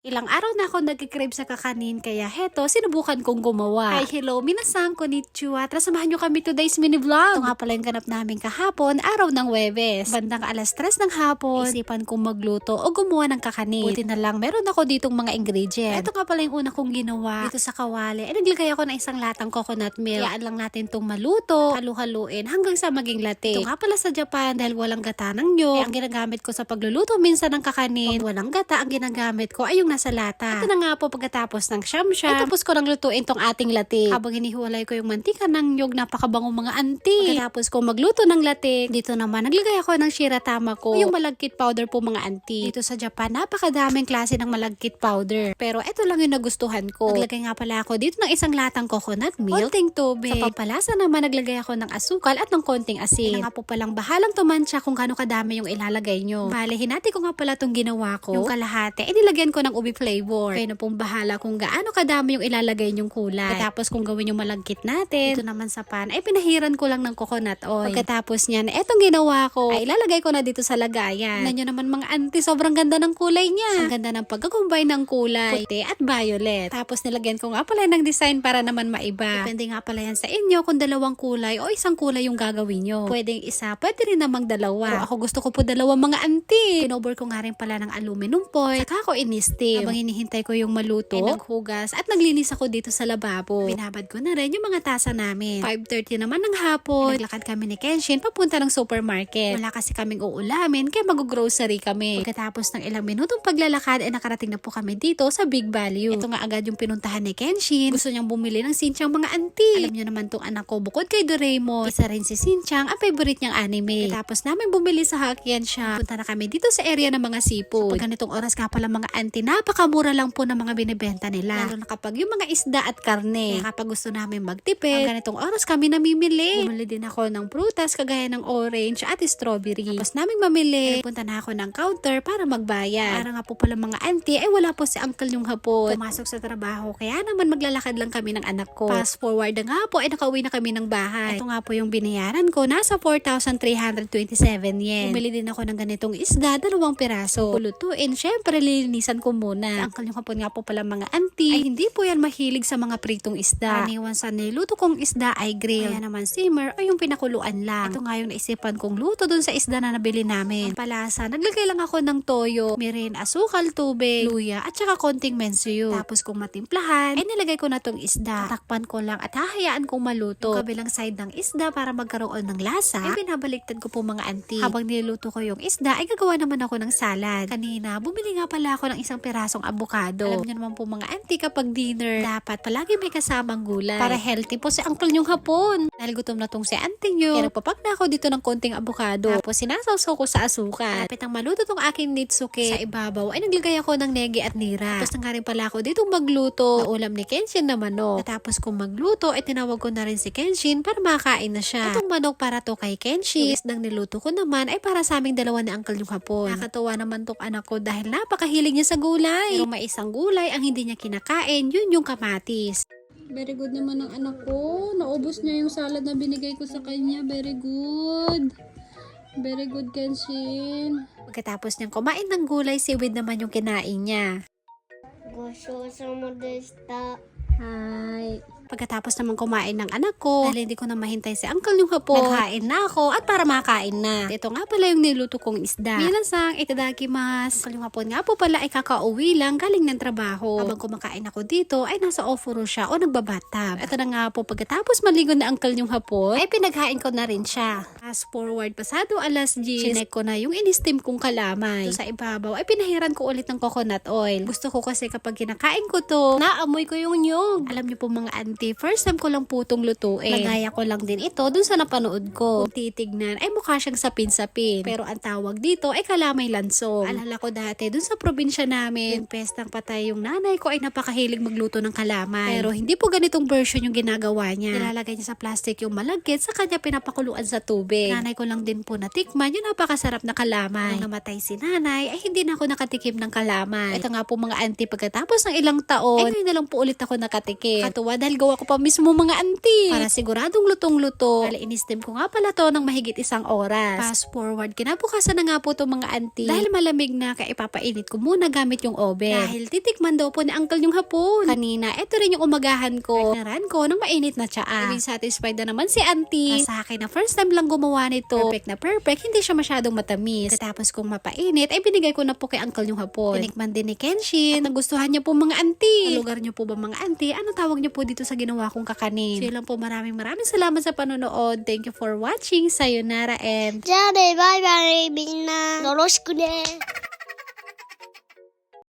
Ilang araw na ako nag-crave sa kakanin kaya heto, sinubukan kong gumawa. Hi, hello, minasan, konnichiwa. Tara samahan nyo kami today's mini vlog. Ito nga pala yung ganap namin kahapon, araw ng Huwebes. Bandang alas 3 ng hapon, isipan kong magluto o gumawa ng kakanin. Buti na lang, meron ako ditong mga ingredients. Ito nga pala yung una kong ginawa dito sa kawali. Naglagay ako ng isang latang coconut milk. Kayaan lang natin itong maluto, halu-haluin hanggang sa maging latik. Ito nga pala sa Japan, dahil walang gata ng nyog, ang ginagamit ko sa pagluluto minsan ng kakanin. Pag walang gata, ang ginagamit ko ay yung nasa lata. Ito na nga po pagkatapos ng siyam-siyam, ay tapos ko nang lutuin tong ating latik. Habang hinihiwalay ko yung mantika ng nyog, napakabango mga anti. Pagkatapos ko magluto ng latik, dito naman naglagay ako ng shiratama ko, yung malagkit powder po mga anti. Dito sa Japan, napakadaming klase ng malagkit powder. Pero ito lang yung nagustuhan ko. Naglagay nga pala ako dito ng isang latang coconut milk, konting tubig. Sa pampalasa naman, naglagay ako ng asukal at ng konting asin. Kaya nga po palang bahalang tumansya kung gaano kadami yung ilalagay nyo. Bale, hinati ko nga pala itong ginawa ko. Yung kalahati, nilagyan ko ng ubi flavor. Kayo na pong bahala kung gaano kadami yung ilalagay nyong kulay. Tapos kung gawin yung malagkit natin, ito naman sa pan, ay pinahiran ko lang ng coconut oil. Pagkatapos niyan, etong ginawa ko, ay ilalagay ko na dito sa lagayan. Tignan nyo naman mga auntie, sobrang ganda ng kulay niya. Ang ganda ng pagkakumbay ng kulay, puti at violet. Tapos nilagyan ko nga pala ng design para naman maiba. Depende nga pala yan sa inyo kung dalawang kulay o isang kulay yung gagawin nyo. Pwedeng isa, pwede rin namang dalawa. Pero ako gusto ko po dalawang mga auntie. Pinover ko nga rin pala ng aluminum foil, saka ko in-steam. Habang hinihintay ko yung maluto, ay naghugas at naglinis ako dito sa lababo. Binabad ko na rin yung mga tasa namin. 5:30 naman ng hapon, naglakad kami ni Kenshin papunta ng supermarket. Wala kasi kaming uulamin kaya mag-grocery kami. Pagkatapos ng ilang minutong paglalakad ay nakarating na po kami dito sa Big Value. Ito nga agad yung pinuntahan ni Kenshin. Gusto niyang bumili ng Shin-chan mga auntie. Alam niyo naman tong anak ko, bukod kay Doraemon, isa rin si Shin-chan ang favorite niyang anime. Tapos namin bumili sa Hakyan siya. Punta na kami dito sa area ng mga seafood. Pag ganitong oras nga pala mga auntie, napakamura lang po ng mga binibenta nila. Lalo na kapag yung mga isda at karne. Kaya kapag gusto namin magtipid, ganitong oras kami namimili. Bumili din ako ng prutas kagaya ng orange at strawberry. Tapos naming mamili, punta na ako ng counter para magbayad. Para nga po pala mga auntie, ay wala po si uncle yung hapon. Pumasok sa trabaho, kaya naman maglalakad lang kami ng anak ko. Fast forward na nga po, ay nakauwi na kami ng bahay. Ito nga po yung binayaran ko, nasa 4,327 yen. Bumili din ako ng ganitong isda, 2 piraso. Pulutuin, syempre lilinisan ko muna. Uncle yung hapon nga po pala mga auntie, ay hindi po yan mahilig sa mga pritong isda. Aniwan sa niluto kong isda ay grill. Kaya naman simmer o yung pinakuluan lang. Ito nga yung naisipan kong luto dun sa isda na nabili namin. Palasa, naglagay lang ako ng toyo, mirin, asukal, tubig, luya, at saka konting mensuyo. Tapos kung matimplahan, ay nilagay ko na tong isda. Takpan ko lang at hahayaan kong maluto. Yung kabilang side ng isda para magkaroon ng lasa, ay binabaliktad ko po mga auntie. Habang niluto ko yung isda, ay gagawa naman ako ng salad. Kanina, bumili nga pala ako ng isang pirasong avocado. Alam niyo naman po mga auntie, kapag dinner, dapat palagi may kasamang gulay. Para healthy po si uncle yung hapon. Dahil gutom na tong si auntie nyo, kaya nagpapak na ako dito ng konting avocado. Tapos sinasawsaw ko sa asukal. Kapit ang maluto tong aking nitsuke, sa ibabaw ay naglagay ako ng negi at nira. Tapos na nga rin pala ako dito magluto. Na ulam ni Kenshin na manok. Tapos kung magluto, ay tinawag ko na rin si Kenshin para makakain na siya. Itong manok para to kay Kenshin. Isdang niluto ko naman ay para sa aming dalawa ni uncle yung hapon. Nakatuwa naman tong anak ko dahil napakahilig niya sa gulay. Pero may isang gulay ang hindi niya kinakain, yun yung kamatis. Very good naman ang anak ko. Naubos niya yung salad na binigay ko sa kanya. Very good. Very good, Kenshin. Pagkatapos niyang kumain ng gulay, seaweed naman yung kinain niya. ごちそうさまでした。 Hi. Pagkatapos naman kumain ng anak ko, dahil hindi ko na mahintay si uncle yung hapon, nagkain na ako at para makain na. Ito nga pala yung niluto kong isda. Minasang itadakimasu. Uncle yung hapon nga po pala ay kakauwi lang galing ng trabaho. Habang kumakain ako dito, ay nasa ofuro siya o nagbabatab. Ito na nga po, pagkatapos maligo na uncle yung hapon, ay pinaghain ko na rin siya. Fast forward, pasado alas 10, sinek ko na yung in-steam kong kalamay. So, sa ibabaw, ay pinahiran ko ulit ng coconut oil. Gusto ko kasi kapag kinakain ko to, naamoy ko yung nyog. Alam niyo po mga auntie, first time ko lang po itong lutuin. Nagaya ko lang din ito dun sa napanood ko. Kung titignan, ay mukha siyang sapin-sapin. Pero ang tawag dito ay kalamay lansong. Alala ko dati, dun sa probinsya namin, yung pestang patay yung nanay ko ay napakahilig magluto ng kalamay. Pero hindi po ganitong version yung ginagawa niya. Nilalagay niya sa plastic yung malagkit, sa kanya pinapakuluan sa tubig. Nanay ko lang din po natikman yung napakasarap na kalamay. Nung namatay si nanay, ay hindi na ako nakatikim ng kalamay. Ito nga po mga auntie, pagkatapos ng ilang taon, ay ngayon na lang po ulit ako nakatikim. Katuwa dahil gawa ginagawa ko pa mismo mga auntie. Para siguradong lutong-luto. Bale, in-steam ko nga pala to ng mahigit 1 oras. Fast forward, kinabukasan na nga po to mga auntie. Dahil malamig na, kaya ipapainit ko muna gamit yung oven. Dahil titikman daw po ni uncle yung hapon. Kanina, eto rin yung umagahan ko. Naran ko ng mainit na tsaa. Feeling satisfied na naman si auntie. Sa akin na first time lang gumawa nito. Perfect na perfect, hindi siya masyadong matamis. Tapos kung mapainit, ay binigay ko na po kay uncle yung hapon. Tinikman din ni Kenshin. At nagustuhan niya po mga auntie. Sa lugar niyo po ba mga auntie? Ano tawag niyo po dito sa ginawa kong kakanin? So yun lang po, maraming salamat sa panonood. Thank you for watching. Sayonara and じゃあね、バイバイ。みんな、よろしくね。